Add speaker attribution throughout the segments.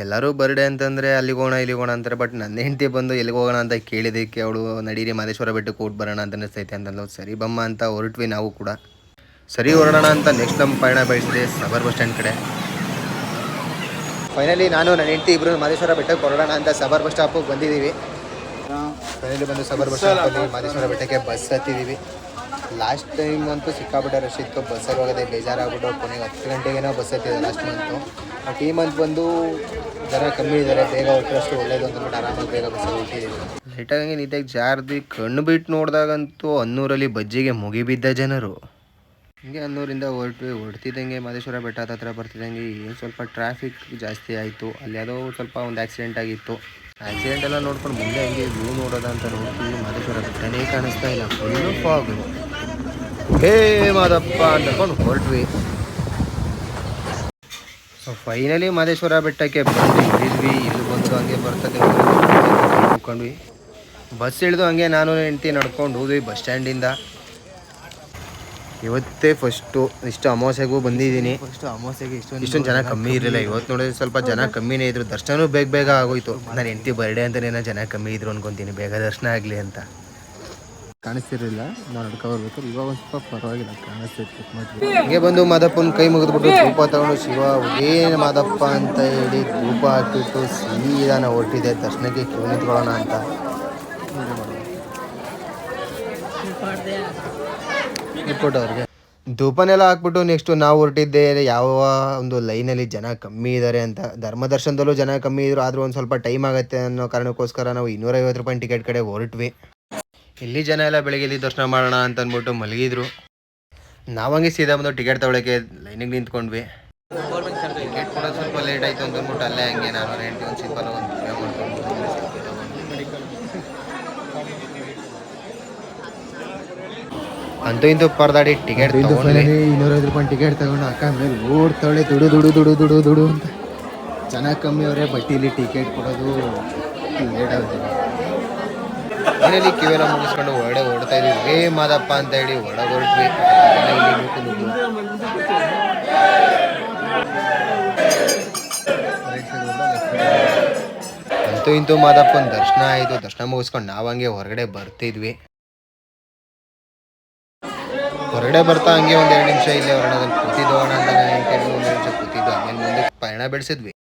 Speaker 1: ಎಲ್ಲರೂ ಬರ್ಡೇ ಅಂತಂದರೆ ಅಲ್ಲಿಗೆ ಹೋಗೋಣ ಇಲ್ಲಿಗೆ ಹೋಗೋಣ ಅಂತಾರೆ. ಬಟ್ ನನ್ನ ಹೆಂಡತಿ ಬಂದು ಎಲ್ಲಿಗೆ ಹೋಗೋಣ ಅಂತ ಕೇಳಿದ್ದಕ್ಕೆ ಅವಳು ನಡೀರಿ ಮಾದೇಶ್ವರ ಬೆಟ್ಟಕ್ಕೆ ಹೋಗಿ ಬರೋಣ ಅಂತ ಅನ್ನಿಸ್ತೈತೆ ಅಂತಂದು ಸರಿ ಬಮ್ಮ ಅಂತ ಹೊರಟ್ವಿ ನಾವು ಕೂಡ. ಸರಿ ಹೊರಡೋಣ ಅಂತ ನೆಕ್ಸ್ಟ್ ನಮ್ಮ ಪಯಣ ಬೆಳೆಸಿದೆ ಸಬರ್ ಬಸ್ ಸ್ಟ್ಯಾಂಡ್ ಕಡೆ. ಫೈನಲಿ ನಾನು ನನ್ನ ಹೆಂಡತಿ ಇಬ್ಬರು ಮಾದೇಶ್ವರ ಬೆಟ್ಟಕ್ಕೆ ಹೊರಡೋಣ ಅಂತ ಸಬರ್ ಬಸ್ ಸ್ಟಾಪಿಗೆ ಬಂದಿದ್ದೀವಿ. ಫೈನಲಿ ಬಂದು ಸಬರ್ ಬಸ್ ಸ್ಟಾಪಲ್ಲಿ ಮಾದೇಶ್ವರ ಬೆಟ್ಟಕ್ಕೆ ಬಸ್ ಹತ್ತಿದ್ದೀವಿ. ಲಾಸ್ಟ್ ಟೈಮ್ ಅಂತೂ ಸಿಕ್ಕಾಪಟ್ಟೆ ರಶ್ ಇತ್ತು, ಬಸ್ಸಲ್ಲಿ ಹೋಗೋದೇ ಬೇಜಾರಾಗ್ಬಿಟ್ಟು ಕೊನೆಗೆ 10 ಗಂಟೆಗೇನೋ ಬಸ್ ಹತ್ತಿದೆ ಲಾಸ್ಟ್ ಮಂತು. ಬಟ್ ಈ ಮಂತ್ ಬಂದು ಜನ ಕಮ್ಮಿ ಇದ್ದಾರೆ, ಬೇಗ ಹೊರಟಷ್ಟು ಒಳ್ಳೇದು ಅಂತಂದ್ಬಿಟ್ಟು ಆರಾಮಾಗಿ ಬೇಗ ಬಸ್ಸಲ್ಲಿ ಹೊರಟಿದ್ದೀವಿ. ಲೈಟಾಗಿ ನೀಟಾಗಿ ಜಾರ್ದಿ ಕಣ್ಣು ಬಿಟ್ಟು ನೋಡಿದಾಗಂತೂ ಅನ್ನೂರಲ್ಲಿ ಬಜ್ಜಿಗೆ ಮುಗಿಬಿದ್ದ ಜನರು. ಹಿಂಗೆ ಅನ್ನೂರಿಂದ ಹೊರಡ್ತಿದ್ದಂಗೆ ಮಾದೇಶ್ವರ ಬೆಟ್ಟ ಹತ್ರ ಬರ್ತಿದ್ದಂಗೆ ಏನು ಸ್ವಲ್ಪ ಟ್ರಾಫಿಕ್ ಜಾಸ್ತಿ ಆಯಿತು. ಅಲ್ಲಿ ಯಾವುದೋ ಸ್ವಲ್ಪ ಒಂದು ಆಕ್ಸಿಡೆಂಟ್ ಆಗಿತ್ತು. ಆಕ್ಸಿಡೆಂಟ್ ಎಲ್ಲ ನೋಡ್ಕೊಂಡು ಮುಂದೆ ಹಂಗೆ ವ್ಯೂ ನೋಡೋದ ಅಂತ ನೋಡ್ತೀವಿ, ಮಾದೇಶ್ವರ ಬೆಟ್ಟನೇ ಕಾಣಿಸ್ತಾ ಇಲ್ಲ, ಫುಲ್ಲು ಫಾಗು. ಹೇ ಮಾದಪ್ಪ ಅಂತಕೊಂಡು ಹೊರಟ್ವಿ. ಸೊ ಫೈನಲಿ ಮಾದೇಶ್ವರ ಬೆಟ್ಟಕ್ಕೆ ಬಂದು ಇಳಿದ್ವಿ. ಇಲ್ಲಿ ಬಂದು ಹಂಗೆ ಬರ್ತದೆ ನೋಡ್ಕೊಂಡ್ವಿ. ಬಸ್ ಇಳಿದು ಹಂಗೆ ನಾನು ಹೆಂಡತಿ ನಡ್ಕೊಂಡು ಹೋದ್ವಿ ಬಸ್ ಸ್ಟ್ಯಾಂಡಿಂದ. ಇವತ್ತೇ ಫಸ್ಟು ಇಷ್ಟು ಅಮಾವಾಸ್ಯೆಗೂ ಬಂದಿದ್ದೀನಿ. ಅಮಾವಾಸ್ಯೆಗೆ ಇಷ್ಟೊಂದು ಜನ ಕಮ್ಮಿ ಇರಲಿಲ್ಲ. ಇವತ್ತು ನೋಡಿದ್ರೆ ಸ್ವಲ್ಪ ಜನ ಕಮ್ಮಿನೇ ಇದ್ರು. ದರ್ಶನವೂ ಬೇಗ ಆಗೋಯ್ತು. ನಾನು ಹೆಂಡತಿ ಬರ್ಡೇ ಅಂತಲೇ ಜನ ಕಮ್ಮಿ ಇದ್ರು ಅನ್ಕೊತೀನಿ, ಬೇಗ ದರ್ಶನ ಆಗಲಿ ಅಂತ. ಕಾಣಿಸ್ತಿರಲಿಲ್ಲ, ನಾನು ನಡ್ಕೊಬರ್ಬೇಕು. ಇವಾಗ ಒಂದು ಸ್ವಲ್ಪ ಪರವಾಗಿಲ್ಲ ಕಾಣಿಸ್ತಿತ್ತು. ಹಂಗೆ ಬಂದು ಮಾದಪ್ಪನ ಕೈ ಮುಗಿದ್ಬಿಟ್ಟು ಧೂಪ ತಗೊಂಡು ಶಿವ ಏನು ಮಾದಪ್ಪ ಅಂತ ಹೇಳಿ ಧೂಪ ಹಾಕಿಬಿಟ್ಟು ಸೀದಾ ನಾವು ಹೊರಟಿದೆ ದರ್ಶನಕ್ಕೆ ಕ್ಯೂ ನಿಂತ್ಕೊಳ್ಳೋಣ ಅಂತ. ರಿಪೋರ್ಟ್ ಅವ್ರಿಗೆ ಧೂಪನೆಲ್ಲ ಹಾಕ್ಬಿಟ್ಟು ನೆಕ್ಸ್ಟು ನಾವು ಹೊರಟಿದ್ದೆ ಯಾವ ಒಂದು ಲೈನಲ್ಲಿ ಜನ ಕಮ್ಮಿ ಇದ್ದಾರೆ ಅಂತ. ಧರ್ಮದರ್ಶನದಲ್ಲೂ ಜನ ಕಮ್ಮಿ ಇದ್ರು, ಆದರೂ ಒಂದು ಸ್ವಲ್ಪ ಟೈಮ್ ಆಗುತ್ತೆ ಅನ್ನೋ ಕಾರಣಕ್ಕೋಸ್ಕರ ನಾವು 250 ರೂಪಾಯಿ ಟಿಕೆಟ್ ಕಡೆ ಹೊರಟ್ವಿ. ಇಲ್ಲಿ ಜನ ಎಲ್ಲ ಬೆಳಗ್ಗೆ ದರ್ಶನ ಮಾಡೋಣ ಅಂತ ಅಂದ್ಬಿಟ್ಟು ಮಲಗಿದ್ರು. ನಾವಂಗೆ ಸೀದಾ ಬಂದು ಟಿಕೆಟ್ ತೊಗೊಳಕ್ಕೆ ಲೈನಿಗೆ ನಿಂತ್ಕೊಂಡ್ವಿ. ಟಿಕೆಟ್ ಕೊಡೋದು ಸ್ವಲ್ಪ ಲೇಟ್ ಆಯಿತು ಅಂತ ಅಂದ್ಬಿಟ್ಟು ಅಲ್ಲೇ ಹಂಗೆ ನಾನು ಹೆಂಡತಿ ಒಂದು ಸಿಂಪಲ್ ಒಂದು ಪೇ ಮಾಡ್ಕೊಂಡು ಅಂತೂ ಇಂತೂ ಪರದಾಡಿ ಟಿಕೆಟ್ ತೊಗೊಂಡ್ವಿ. 250 ರೂಪಾಯಿ ಟಿಕೆಟ್ ತಗೊಂಡು ಅಕ್ಕ ಮೇಲೆ ಓಡ್ತಾಳೆ ದುಡು ಅಂತ. ಜನ ಕಮ್ಮಿ ಅವರೇ, ಬಟ್ ಇಲ್ಲಿ ಟಿಕೆಟ್ ಕೊಡೋದು ಲೇಟ್ ಆಗುತ್ತೆ. ಮನೇಲಿ ಕಿವೆಲ್ಲ ಮುಗಿಸ್ಕೊಂಡು ಹೊರಡೆ ಓಡ್ತಾ ಇದ್ವಿ. ಹೇ ಮಾದಪ್ಪ ಅಂತ ಹೇಳಿ ಹೊರಗೆ ಹೊರಟ್ವಿ. ಅಂತೂ ಇಂತೂ ಮಾದಪ್ಪನ ದರ್ಶನ ಆಯಿತು. ದರ್ಶನ ಮುಗಿಸ್ಕೊಂಡು ನಾವು ಹಂಗೆ ಹೊರಗಡೆ ಬರ್ತಿದ್ವಿ. ಹೊರಗಡೆ ಬರ್ತಾ ಹಂಗೆ ಒಂದು 2 ನಿಮಿಷ ಇಲ್ಲೇ ಹೊರಡೋದಲ್ಲಿ ಕೂತಿದ್ದೋಣ ಅಂತ ನಾನು ಹೆಂಡತಿ 1 ನಿಮಿಷ ಕೂತಿದ್ದು. ಆಮೇಲೆ ಮುಂದೆ ಪಯಣ ಬೆಳೆಸಿದ್ವಿ.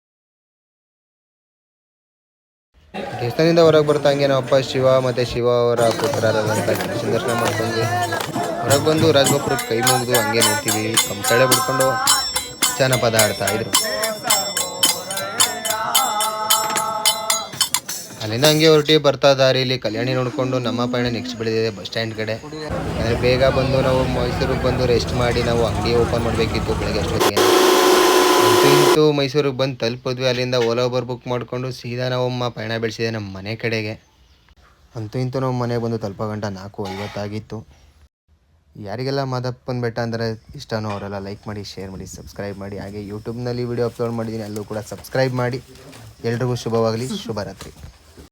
Speaker 1: ದೇವಸ್ಥಾನದಿಂದ ಹೊರಗೆ ಬರ್ತಾ ಹಂಗೆ ನಮ್ಮ ಅಪ್ಪ ಶಿವ ಮತ್ತು ಶಿವ ಅವರ ಪುತ್ರರಾದಂಥ ಗಣೇಶನ ದರ್ಶನ ಮಾಡ್ಕೊಂಡ್ವಿ. ಹೊರಗೆ ಬಂದು ರಾಜಗೋಪುರಕ್ಕೆ ಕೈ ಮುಗಿದು ಹಂಗೆ ನೋಡ್ತೀವಿ. ಕಂಸಾಳೆ ಬಿಡ್ಕೊಂಡು ಜಾನಪದ ಆಡ್ತಾ ಇದ್ರು. ಅಲ್ಲಿಂದ ಹಂಗೆ ಹೊರಟಿ ಬರ್ತಾ ದಾರಿಯಲ್ಲಿ ಕಲ್ಯಾಣಿ ನೋಡಿಕೊಂಡು ನಮ್ಮ ಪಯಣ ನೆಕ್ಸ್ಟ್ ಬೆಳೆದಿದೆ ಬಸ್ ಸ್ಟ್ಯಾಂಡ್ ಕಡೆ. ಅಂದರೆ ಬೇಗ ಬಂದು ನಾವು ಮೈಸೂರಿಗೆ ಬಂದು ರೆಸ್ಟ್ ಮಾಡಿ ನಾವು ಅಂಗಡಿ ಓಪನ್ ಮಾಡಬೇಕಿತ್ತು ಬೆಳಗ್ಗೆ ಅಷ್ಟೊತ್ತಿಗೆ. ಅಂತೂ ಮೈಸೂರಿಗೆ ಬಂದು ತಲುಪಿದ್ವಿ. ಅಲ್ಲಿಂದ ಓಲಾ ಓಬರ್ ಬುಕ್ ಮಾಡಿಕೊಂಡು ಸೀದಾ ನಾವಮ್ಮ ಪಯಣ ಬೆಳೆಸಿದೆ ನಮ್ಮ ಮನೆ ಕಡೆಗೆ. ಅಂತೂ ನಾವು ಮನೆಗೆ ಬಂದು ತಲುಪೋ ಗಂಟ 4:50 ಆಗಿತ್ತು. ಯಾರಿಗೆಲ್ಲ ಮಾದಪ್ಪನ ಬೆಟ್ಟ ಅಂದರೆ ಇಷ್ಟನೋ ಅವರೆಲ್ಲ ಲೈಕ್ ಮಾಡಿ, ಶೇರ್ ಮಾಡಿ, ಸಬ್ಸ್ಕ್ರೈಬ್ ಮಾಡಿ. ಹಾಗೆ ಯೂಟ್ಯೂಬ್ನಲ್ಲಿ ವಿಡಿಯೋ ಅಪ್ಲೋಡ್ ಮಾಡಿದ್ದೀನಿ, ಅಲ್ಲೂ ಕೂಡ ಸಬ್ಸ್ಕ್ರೈಬ್ ಮಾಡಿ. ಎಲ್ರಿಗೂ ಶುಭವಾಗಲಿ. ಶುಭರಾತ್ರಿ.